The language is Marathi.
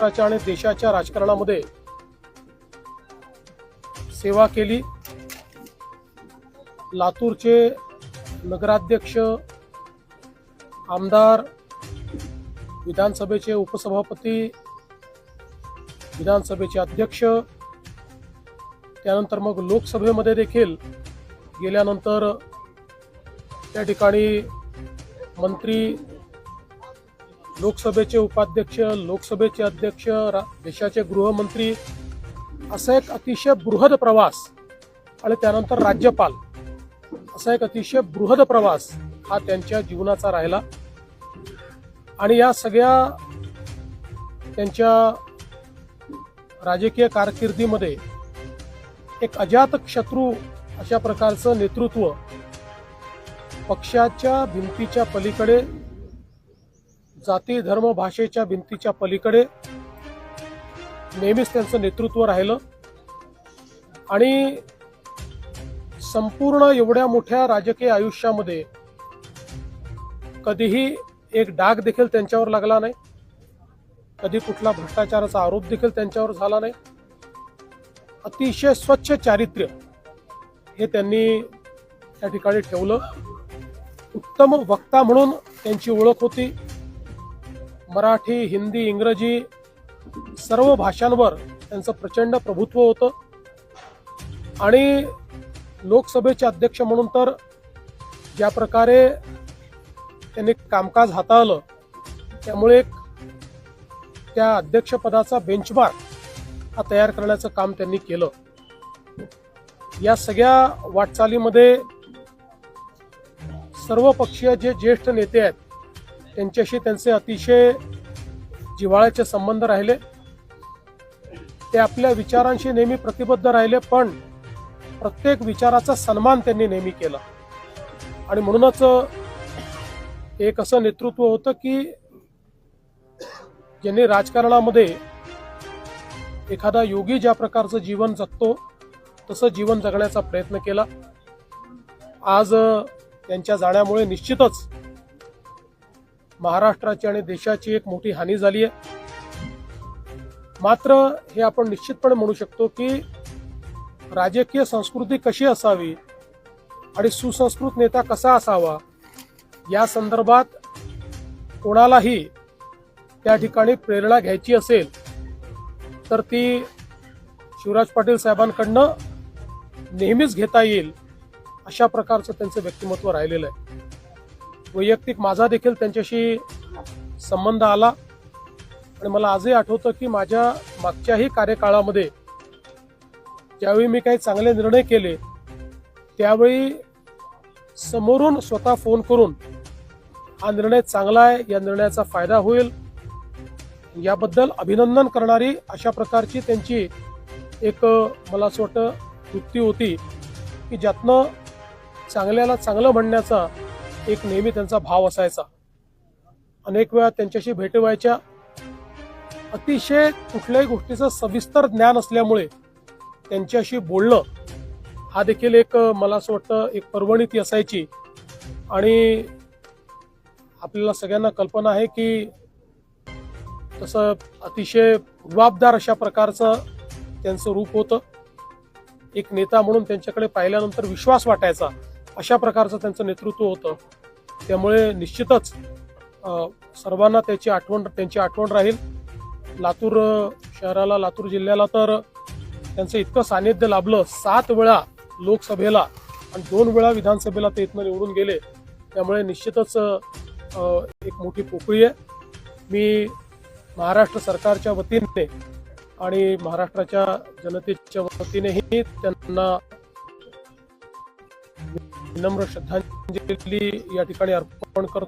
महाराष्ट्राच्या आणि देशाच्या राजकारणामध्ये सेवा केली। लातूरचे नगराध्यक्ष, आमदार, विधानसभेचे उपसभापती, विधानसभेचे अध्यक्ष, त्यानंतर मग लोकसभेमध्ये देखील गेल्यानंतर त्या ठिकाणी मंत्री, लोकसभेचे उपाध्यक्ष, लोकसभेचे अध्यक्ष, देशाचे गृहमंत्री, असा एक अतिशय बृहद प्रवास आणि त्यानंतर राज्यपाल, असा एक अतिशय बृहद प्रवास हा त्यांच्या जीवनाचा राहिला। आणि या सगळ्या त्यांच्या राजकीय कारकिर्दीमध्ये एक अजातशत्रू अशा प्रकारचं नेतृत्व, पक्षाच्या भिंतीच्या पलीकडे, जाती धर्म भाषेच्या भिंतीच्या पलीकडे नेहमीच त्यांचं नेतृत्व राहिलं। आणि संपूर्ण एवढ्या मोठ्या राजकीय आयुष्यामध्ये कधीही एक डाग देखील त्यांच्यावर लागला नाही, कधी कुठला भ्रष्टाचाराचा आरोप देखील त्यांच्यावर झाला नाही। अतिशय स्वच्छ चारित्र्य हे त्यांनी त्या ठिकाणी ठेवलं। उत्तम वक्ता म्हणून त्यांची ओळख होती। मराठी, हिंदी, इंग्रजी सर्व भाषांवर त्यांचं प्रचंड प्रभुत्व होतं। आणि लोकसभेचे अध्यक्ष म्हणून तर ज्या प्रकारे त्यांनी कामकाज हाताळलं, त्यामुळे त्या अध्यक्षपदाचा बेंचमार्क हा तयार करण्याचं काम त्यांनी केलं। या सगळ्या वाटचालीमध्ये सर्व पक्षीय जे ज्येष्ठ नेते आहेत त्यांच्याशी त्यांचे अतिशय जिव्हाळ्याचे संबंध राहिले। ते आपल्या विचारांशी नेहमी प्रतिबद्ध राहिले, पण प्रत्येक विचाराचा सन्मान त्यांनी नेहमी केला। आणि म्हणूनच एक असं नेतृत्व होतं की ज्यांनी राजकारणामध्ये एखादा योगी ज्या प्रकारचं जीवन जगतो तसं जीवन जगण्याचा प्रयत्न केला। आज त्यांच्या जाण्यामुळे निश्चितच महाराष्ट्राची आणि देशाची एक मोठी हानी झाली आहे। मात्र हे आपण निश्चितपणे म्हणू शकतो की राजकीय संस्कृती कशी असावी आणि सुसंस्कृत नेता कसा असावा या संदर्भात कोणालाही त्या ठिकाणी प्रेरणा घ्यायची असेल तर ती शिवराज पाटील साहेबांकडनं नेहमीच घेता येईल, अशा प्रकारचं त्यांचं व्यक्तिमत्व राहिलेलं आहे। वैयक्तिक माझा देखील त्यांच्याशी संबंध आला आणि मला आजही आठवतं की माझ्या मागच्याही कार्यकाळामध्ये ज्यावेळी मी काही चांगले निर्णय केले त्यावेळी समोरून स्वतः फोन करून हा निर्णय चांगला आहे, या निर्णयाचा फायदा होईल याबद्दल अभिनंदन करणारी अशा प्रकारची त्यांची एक मला असं वाटतं वृत्ती होती की ज्यातनं चांगल्याला चांगलं म्हणण्याचा एक नेहमी त्यांचा भाव असायचा। अनेक वेळा त्यांच्याशी भेटी व्हायच्या। अतिशय कुठल्याही गोष्टीचं सविस्तर ज्ञान असल्यामुळे त्यांच्याशी बोलणं हा देखील एक मला असं वाटतं एक पर्वणी ती असायची। आणि आपल्याला सगळ्यांना कल्पना आहे की तसं अतिशय जबाबदार अशा प्रकारचं त्यांचं रूप होतं। एक नेता म्हणून त्यांच्याकडे पाहिल्यानंतर विश्वास वाटायचा, अशा प्रकारचं त्यांचं नेतृत्व होतं। त्यामुळे निश्चितच सर्वांना त्यांची आठवण राहील। लातूर शहराला, लातूर जिल्ह्याला तर त्यांचं इतकं सानिध्य लाभलं। 7 वेळा लोकसभेला आणि 2 वेळा विधानसभेला ते इथनं निवडून गेले। त्यामुळे निश्चितच एक मोठी पोकळी आहे। मी महाराष्ट्र सरकारच्या वतीने आणि महाराष्ट्राच्या जनतेच्या वतीनेही त्यांना विनम्र श्रद्धांजली या ठिकाणी अर्पण करतो।